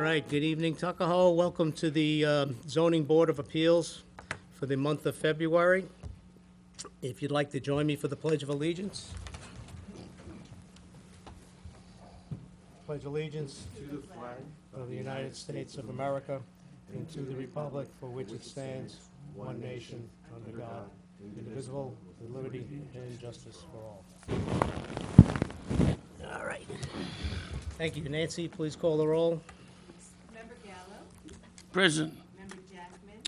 right, good evening, Tuckahoe. Welcome to the Zoning Board of Appeals for the month of February. If you'd like to join me for the Pledge of Allegiance. Pledge allegiance to the flag of the United States of America and to the republic for which it stands, one nation, under God, indivisible, with liberty and justice for all. All right. Thank you. Nancy, please call the roll. Member Gallo. Present. Member Jackman.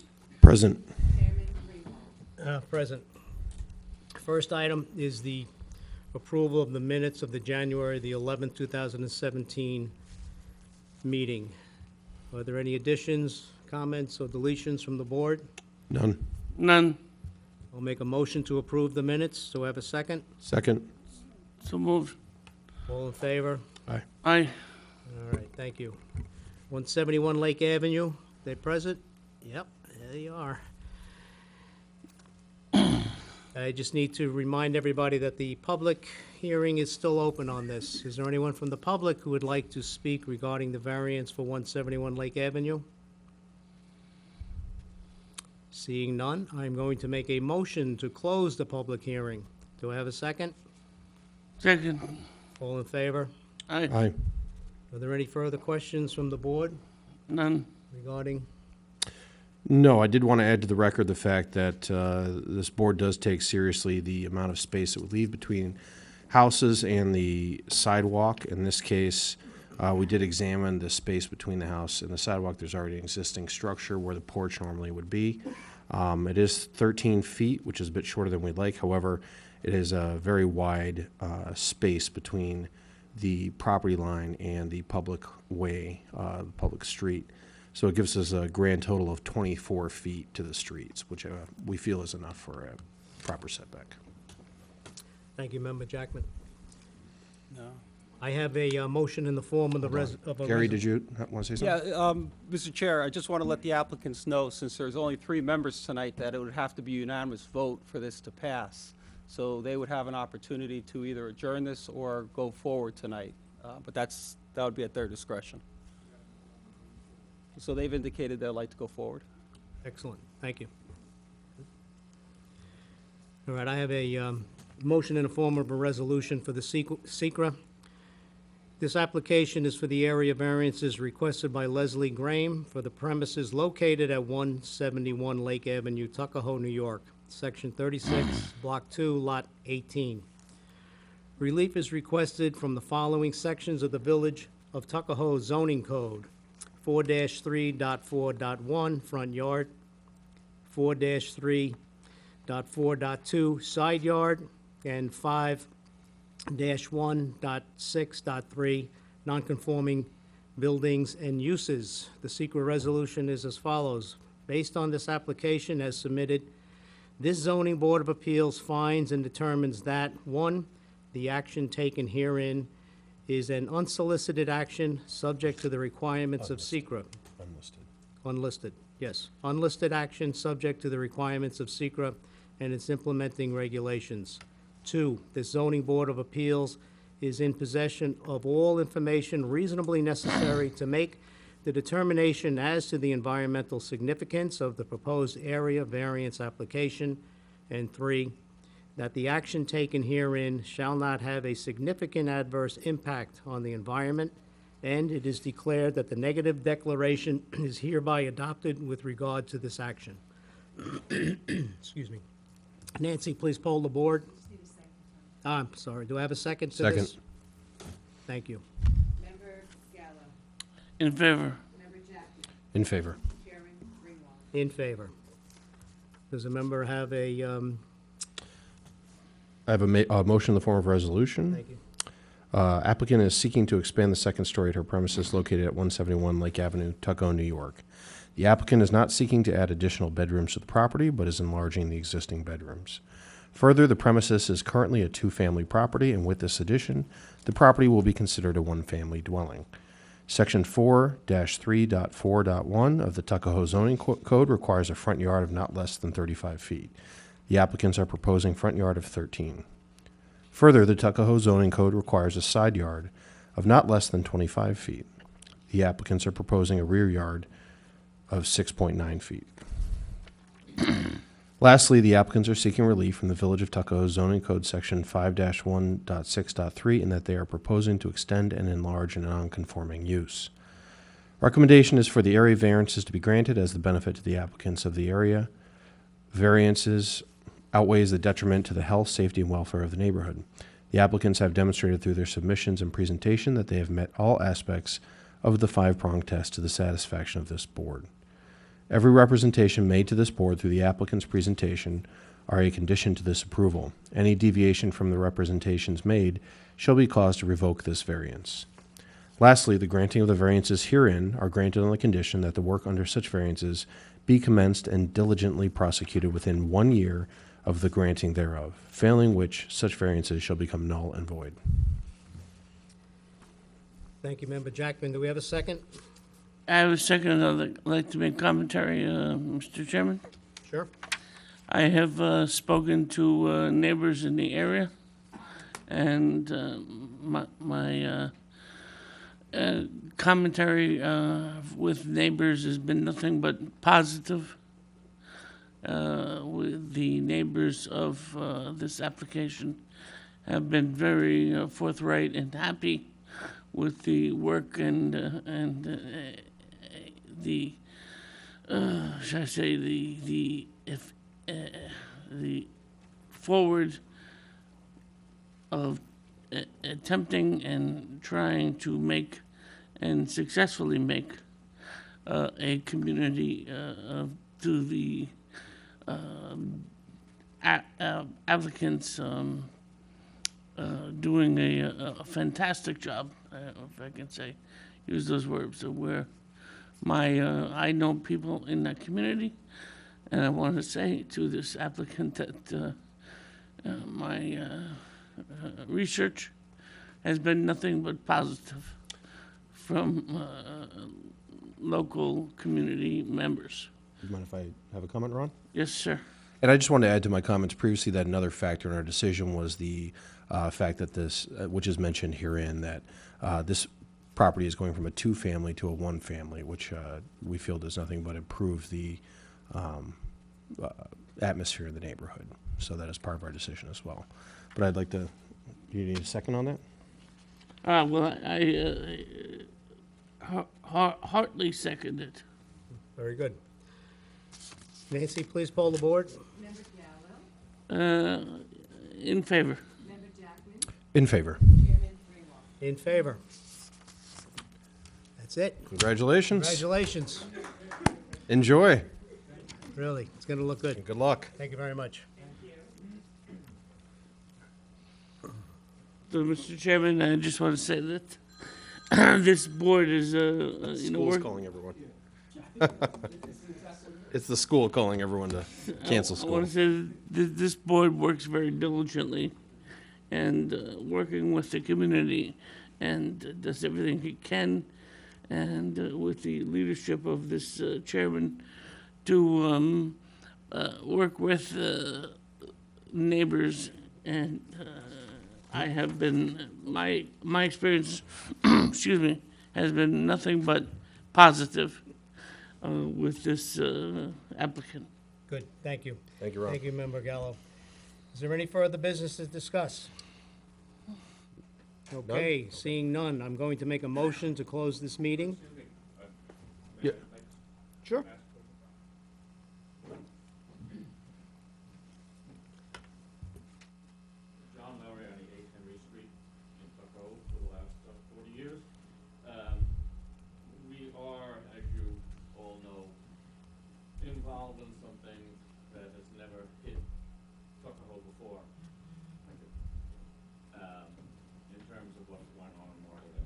Present. Chairman Greenwald. Present. First item is the approval of the minutes of the January the 11th, 2017 meeting. Are there any additions, comments, or deletions from the board? None. None. I'll make a motion to approve the minutes. Do I have a second? Second. So moved. All in favor? Aye. Aye. All right, thank you. 171 Lake Avenue, they present? Yep, there you are. I just need to remind everybody that the public hearing is still open on this. Is there anyone from the public who would like to speak regarding the variance for 171 Lake Avenue? Seeing none, I'm going to make a motion to close the public hearing. Do I have a second? Second. All in favor? Aye. Aye. Are there any further questions from the board None. regarding? No, I did want to add to the record the fact that this board does take seriously the amount of space it would leave between houses and the sidewalk. In this case, we did examine the space between the house and the sidewalk. There's already an existing structure where the porch normally would be. It is 13 feet, which is a bit shorter than we'd like. However, it is a very wide space between the property line and the public way, the public street. So it gives us a grand total of 24 feet to the streets, which we feel is enough for a proper setback. Thank you, Member Jackman. No. I have a motion in the form of the Gary, did you want to say something? Yeah, Mr. Chair, I just want to let the applicants know, since there's only 3 members tonight, that it would have to be a unanimous vote for this to pass. So they would have an opportunity to either adjourn this or go forward tonight. But that would be at their discretion. So they've indicated they'd like to go forward. Excellent, thank you. All right, I have a motion in the form of a resolution for the SECRA. This application is for the area variances requested by Leslie Graham for the premises located at 171 Lake Avenue, Tuckahoe, New York, Section 36, Block 2, Lot 18. Relief is requested from the following sections of the Village of Tuckahoe zoning code: 4-3.4.1 front yard, 4-3.4.2 side yard, and 5-1.6.3 nonconforming buildings and uses. The secret resolution is as follows. Based on this application as submitted, this zoning board of appeals finds and determines that, 1, the action taken herein is an unsolicited action subject to the requirements of SECRA. Unlisted, yes. Unlisted action subject to the requirements of SECRA and its implementing regulations. 2, the zoning board of appeals is in possession of all information reasonably necessary to make the determination as to the environmental significance of the proposed area variance application. And 3, that the action taken herein shall not have a significant adverse impact on the environment, and it is declared that the negative declaration is hereby adopted with regard to this action. Excuse me. Nancy, please poll the board. I'm sorry, do I have a second to this? Second. Thank you. Member Gallo. In favor. Member Jackman. In favor. Chairman Greenwald. In favor. Does a member have a, I have a motion in the form of a resolution. thank you. Applicant is seeking to expand the second story at her premises located at 171 Lake Avenue, Tuckahoe, New York. The applicant is not seeking to add additional bedrooms to the property, but is enlarging the existing bedrooms. Further, the premises is currently a 2-family property, and with this addition, the property will be considered a 1-family dwelling. Section 4-3.4.1 of the Tuckahoe zoning code requires a front yard of not less than 35 feet. The applicants are proposing front yard of 13. Further, the Tuckahoe zoning code requires a side yard of not less than 25 feet. the applicants are proposing a rear yard of 6.9 feet. Lastly, the applicants are seeking relief from the Village of Tuckahoe zoning code section 5-1.6.3 in that they are proposing to extend and enlarge a non-conforming use. Recommendation is for the area variances to be granted as the benefit to the applicants of the area. Variances outweighs the detriment to the health, safety, and welfare of the neighborhood. The applicants have demonstrated through their submissions and presentation that they have met all aspects of the five-prong test to the satisfaction of this board. Every representation made to this board through the applicant's presentation are a condition to this approval. Any deviation from the representations made shall be cause to revoke this variance. Lastly, the granting of the variances herein are granted on the condition that the work under such variances be commenced and diligently prosecuted within 1 year of the granting thereof, failing which such variances shall become null and void. Thank you, Member Jackman. Do we have a second? I have a second. I'd like to make commentary, Mr. Chairman. Sure. I have spoken to neighbors in the area, and my commentary with neighbors has been nothing but positive. With the neighbors of this application have been very forthright and happy with the work and the should I say the forward of attempting and trying to make and successfully make a community to the applicants doing a fantastic job, if I can say, use those words, where I know people in that community, and I want to say to this applicant that my research has been nothing but positive from local community members. Do you mind if I have a comment, Ron? Yes, sir. And I just wanted to add to my comments previously that another factor in our decision was the fact that this, which is mentioned herein, that this property is going from a two-family to a one-family, which we feel does nothing but improve the atmosphere in the neighborhood. So that is part of our decision as well. But I'd like to, you need a second on that? Well, I heartily second it. Very good. Nancy, please poll the board. Member Gallo, In favor. Member Jackman, In favor. Chairman Greenwald. In favor. That's it. Congratulations. Congratulations. Enjoy. Really, it's going to look good. Good luck. Thank you very much. So, Mr. Chairman, I just want to say that this board is, School's calling everyone. It's the school calling everyone to cancel I school. want to say that this board works very diligently and working with the community and does everything it can, and with the leadership of this chairman to work with neighbors. And I have been, my experience, excuse me, has been nothing but positive with this applicant. Good, thank you. Thank you, Ron. Thank you, Member Gallo. Is there any further business to discuss? Okay, seeing none, I'm going to make a motion to close this meeting. Yeah. Sure. John Lowry on the 8th Henry Street in Tuckahoe for the last 40 years. We are, as you all know, involved in something that has never hit Tuckahoe before. In terms of what's going on in Marlboro.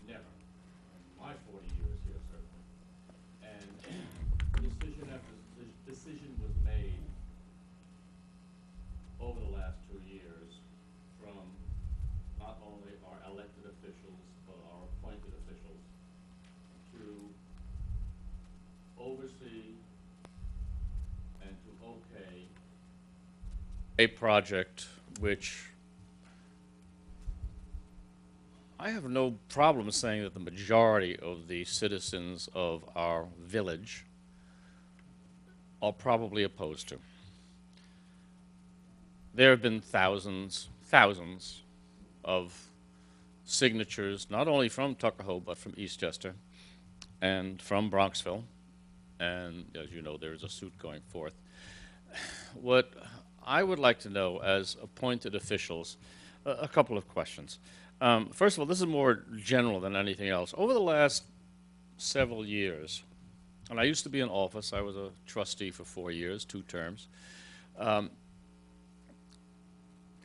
Never. In my 40 years here, certainly. And decision after decision was made over the last 2 years from not only our elected officials, but our appointed officials to oversee and to okay a project which I have no problem saying that the majority of the citizens of our village are probably opposed to. There have been thousands of signatures, not only from Tuckahoe, but from Eastchester and from Bronxville. And as you know, there is a suit going forth. What I would like to know as appointed officials, a couple of questions. First of all, this is more general than anything else. Over the last several years, and I used to be in office, I was a trustee for 4 years, 2 terms.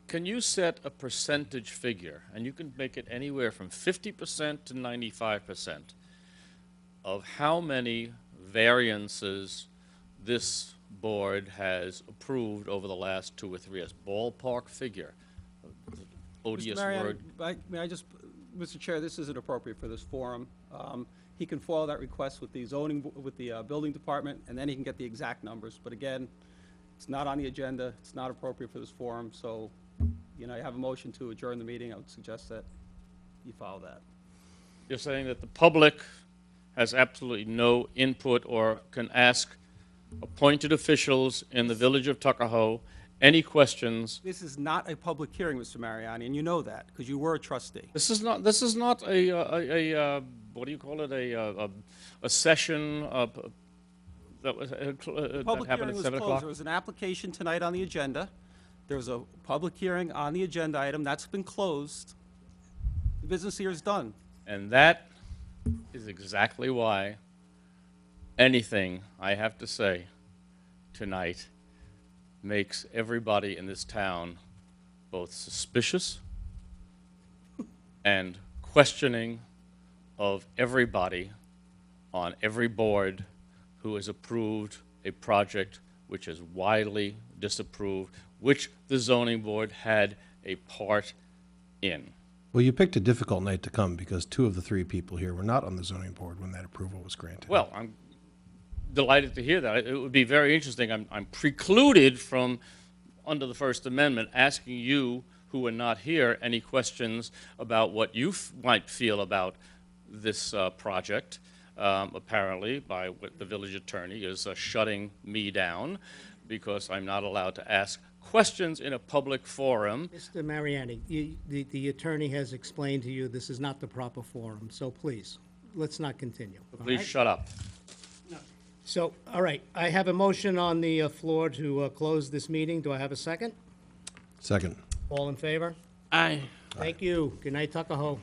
Can you set a percentage figure, and you can make it anywhere from 50% to 95%, of how many variances this board has approved over the last 2 or 3 years? Ballpark figure. Odious Mr. Mariani, word. may I just, Mr. Chair, this isn't appropriate for this forum. He can follow that request with the with the building department, and then he can get the exact numbers. But again, it's not on the agenda, it's not appropriate for this forum, so, you know, you have a motion to adjourn the meeting. I would suggest that you follow that. You're saying that the public has absolutely no input or can ask appointed officials in the village of Tuckahoe any questions. This is not a public hearing, Mr. Mariani, and you know that, because you were a trustee. This is not a what do you call it, a session that was that Public happened hearing at was 7 closed. o'clock? There was an application tonight on the agenda. There was a public hearing on the agenda item. That's been closed. The business here is done. And that is exactly why anything I have to say tonight makes everybody in this town both suspicious and questioning of everybody on every board who has approved a project which is widely disapproved, which the zoning board had a part in. Well, you picked a difficult night to come because 2 of the 3 people here were not on the zoning board when that approval was granted. Well, I'm delighted to hear that. It would be very interesting. I'm precluded from, under the First Amendment, asking you who are not here any questions about what you might feel about this project. Apparently, by what the village attorney is shutting me down because I'm not allowed to ask questions in a public forum. Mr. Mariani, the attorney has explained to you this is not the proper forum, so please, let's not continue. all Please right? shut up. So, all right, I have a motion on the floor to close this meeting. Do I have a second? Second. All in favor? Aye. Thank you. Good night, Tuckahoe.